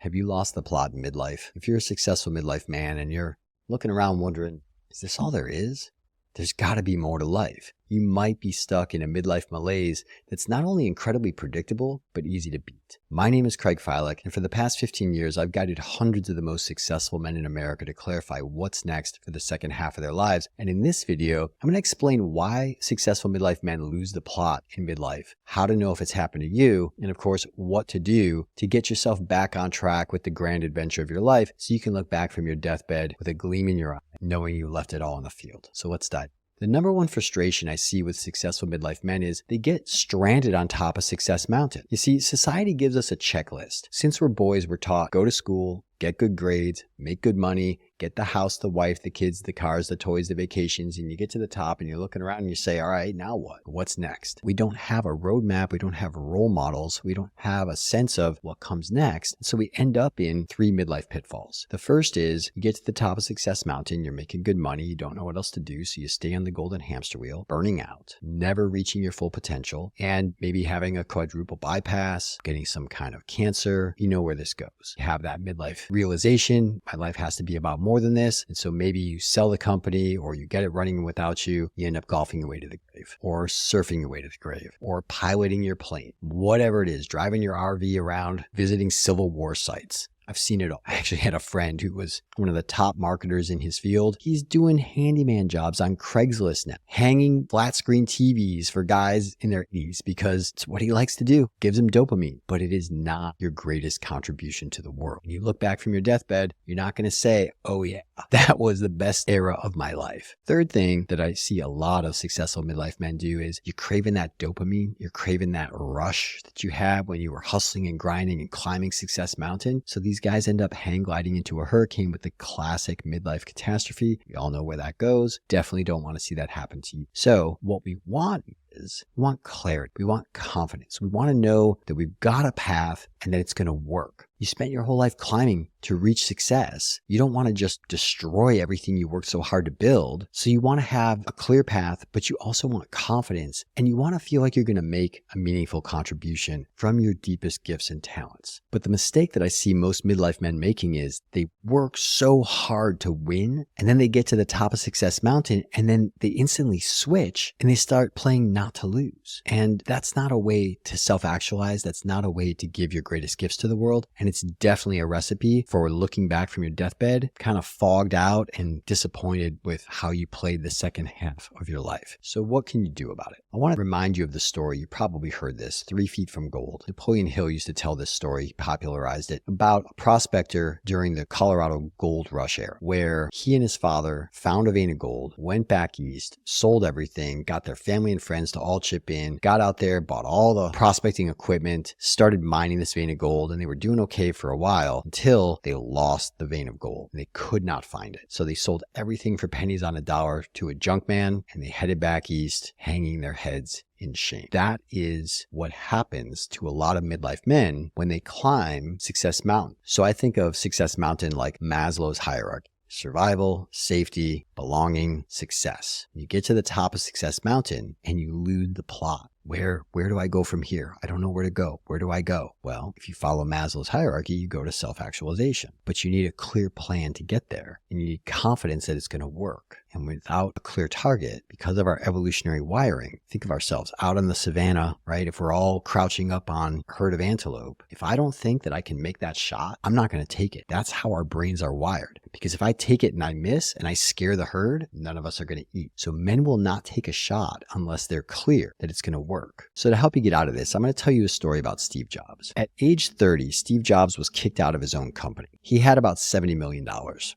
Have you lost the plot in midlife? If you're a successful midlife man and you're looking around wondering, is this all there is? There's got to be more to life. You might be stuck in a midlife malaise that's not only incredibly predictable, but easy to beat. My name is Filek, and for the past 15 years, I've guided hundreds of the most successful men in America to clarify what's next for the second half of their lives. And in this video, I'm going to explain why successful midlife men lose the plot in midlife, how to know if it's happened to you, and of course, what to do to get yourself back on track with the grand adventure of your life so you can look back from your deathbed with a gleam in your eye, knowing you left it all on the field. So let's dive. The number one frustration I see with successful midlife men is they get stranded on top of Success Mountain. You see, society gives us a checklist. Since we're boys, we're taught go to school, get good grades, make good money, get the house, the wife, the kids, the cars, the toys, the vacations, and you get to the top and you're looking around and you say, all right, now what? What's next? We don't have a roadmap. We don't have role models. We don't have a sense of what comes next. So we end up in 3 midlife pitfalls. The first is you get to the top of Success Mountain, you're making good money, you don't know what else to do, so you stay on the golden hamster wheel, burning out, never reaching your full potential, and maybe having a quadruple bypass, getting some kind of cancer. You know where this goes. You have that midlife realization, my life has to be about more than this. And so maybe you sell the company or you get it running without you. You end up golfing your way to the grave or surfing your way to the grave or piloting your plane, whatever it is, driving your RV around, visiting Civil War sites. I've seen it all. I actually had a friend who was one of the top marketers in his field. He's doing handyman jobs on Craigslist now, hanging flat screen TVs for guys in their 80s because it's what he likes to do. Gives him dopamine, but it is not your greatest contribution to the world. When you look back from your deathbed, you're not going to say, oh yeah, that was the best era of my life. Third thing that I see a lot of successful midlife men do is you're craving that dopamine. You're craving that rush that you had when you were hustling and grinding and climbing Success Mountain. So these guys end up hang gliding into a hurricane with the classic midlife catastrophe. We all know where that goes. Definitely don't want to see that happen to you. So what we want is we want clarity. We want confidence. We want to know that we've got a path and that it's going to work. You spent your whole life climbing to reach success. You don't want to just destroy everything you worked so hard to build. So you want to have a clear path, but you also want confidence and you want to feel like you're going to make a meaningful contribution from your deepest gifts and talents. But the mistake that I see most midlife men making is they work so hard to win and then they get to the top of Success Mountain and then they instantly switch and they start playing not to lose. And that's not a way to self-actualize. That's not a way to give your greatest gifts to the world. And it's definitely a recipe for looking back from your deathbed, kind of fogged out and disappointed with how you played the second half of your life. So what can you do about it? I want to remind you of the story. You probably heard this, 3 Feet from Gold. Napoleon Hill used to tell this story, he popularized it, about a prospector during the Colorado gold rush era, where he and his father found a vein of gold, went back east, sold everything, got their family and friends to all chip in, got out there, bought all the prospecting equipment, started mining this vein of gold, and they were doing okay for a while until they lost the vein of gold and they could not find it. So they sold everything for pennies on a dollar to a junk man and they headed back east, hanging their heads in shame. That is what happens to a lot of midlife men when they climb Success Mountain. So I think of Success Mountain like Maslow's hierarchy. Survival, safety, belonging, success. You get to the top of Success Mountain and you lose the plot. Where do I go from here? I don't know where to go. Where do I go? Well, if you follow Maslow's hierarchy, you go to self-actualization. But you need a clear plan to get there. And you need confidence that it's going to work. And without a clear target, because of our evolutionary wiring, think of ourselves out on the savannah, right? If we're all crouching up on a herd of antelope, if I don't think that I can make that shot, I'm not going to take it. That's how our brains are wired. Because if I take it and I miss and I scare the herd, none of us are going to eat. So men will not take a shot unless they're clear that it's going to work. So to help you get out of this, I'm going to tell you a story about Steve Jobs. At age 30, Steve Jobs was kicked out of his own company. He had about $70 million,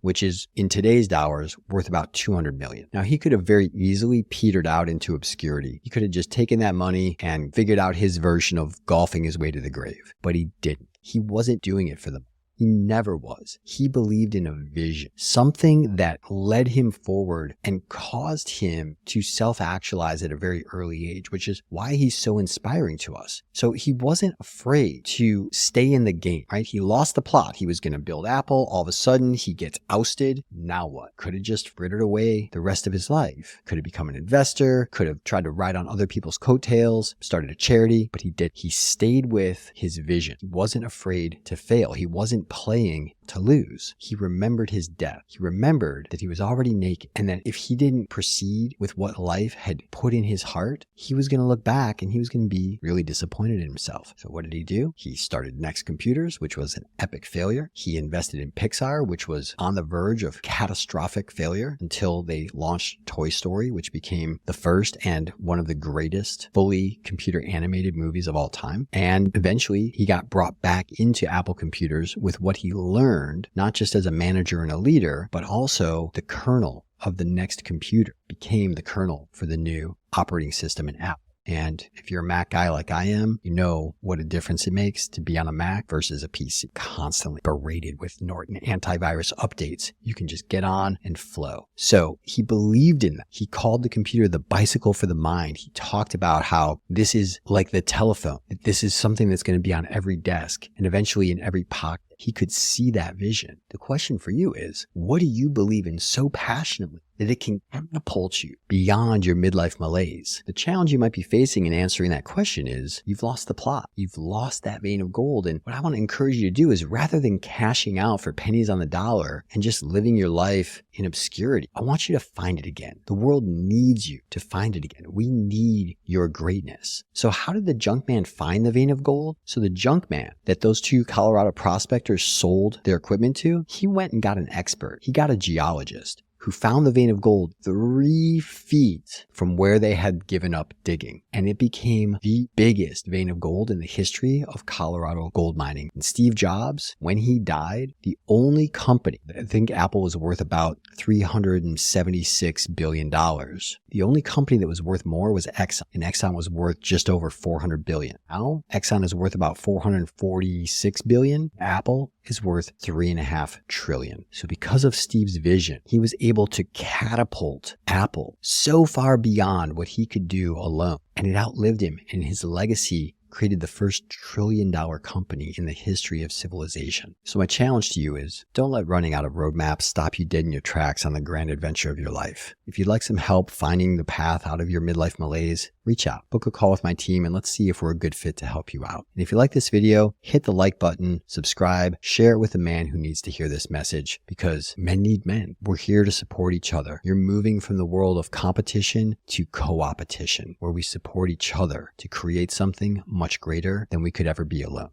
which is in today's dollars worth about $200 million. Now he could have very easily petered out into obscurity. He could have just taken that money and figured out his version of golfing his way to the grave, but he didn't. He wasn't doing it for the He never was. He believed in a vision, something that led him forward and caused him to self-actualize at a very early age, which is why he's so inspiring to us. So he wasn't afraid to stay in the game, right? He lost the plot. He was going to build Apple. All of a sudden, he gets ousted. Now what? Could have just frittered away the rest of his life. Could have become an investor. Could have tried to ride on other people's coattails, started a charity, but he did. He stayed with his vision. He wasn't afraid to fail. He wasn't wasn't playing to lose. He remembered his death. He remembered that he was already naked, and that if he didn't proceed with what life had put in his heart, he was going to look back and he was going to be really disappointed in himself. So what did he do? He started Next Computers, which was an epic failure. He invested in Pixar, which was on the verge of catastrophic failure, until they launched Toy Story, which became the first and one of the greatest fully computer animated movies of all time. And eventually he got brought back into Apple Computers with what he learned, not just as a manager and a leader, but also the kernel of the next computer became the kernel for the new operating system in Apple. And if you're a Mac guy like I am, you know what a difference it makes to be on a Mac versus a PC. Constantly berated with Norton antivirus updates. You can just get on and flow. So he believed in that. He called the computer the bicycle for the mind. He talked about how this is like the telephone. This is something that's going to be on every desk and eventually in every pocket. He could see that vision. The question for you is, what do you believe in so passionately that it can catapult you beyond your midlife malaise? The challenge you might be facing in answering that question is you've lost the plot. You've lost that vein of gold. And what I want to encourage you to do is, rather than cashing out for pennies on the dollar and just living your life in obscurity, I want you to find it again. The world needs you to find it again. We need your greatness. So how did the junk man find the vein of gold? So the junk man that those two Colorado prospectors sold their equipment to, he went and got an expert. He got a geologist who found the vein of gold 3 feet from where they had given up digging. And it became the biggest vein of gold in the history of Colorado gold mining. And Steve Jobs, when he died, the only company, I think Apple was worth about $376 billion. The only company that was worth more was Exxon. And Exxon was worth just over $400 billion. Now, Exxon is worth about $446 billion. Apple is worth $3.5 trillion. So because of Steve's vision, he was able to catapult Apple so far beyond what he could do alone. And it outlived him, and his legacy created the first $1 trillion company in the history of civilization. So my challenge to you is, don't let running out of roadmaps stop you dead in your tracks on the grand adventure of your life. If you'd like some help finding the path out of your midlife malaise, reach out, book a call with my team, and let's see if we're a good fit to help you out. And if you like this video, hit the like button, subscribe, share it with a man who needs to hear this message, because men need men. We're here to support each other. You're moving from the world of competition to co-opetition, where we support each other to create something much greater than we could ever be alone.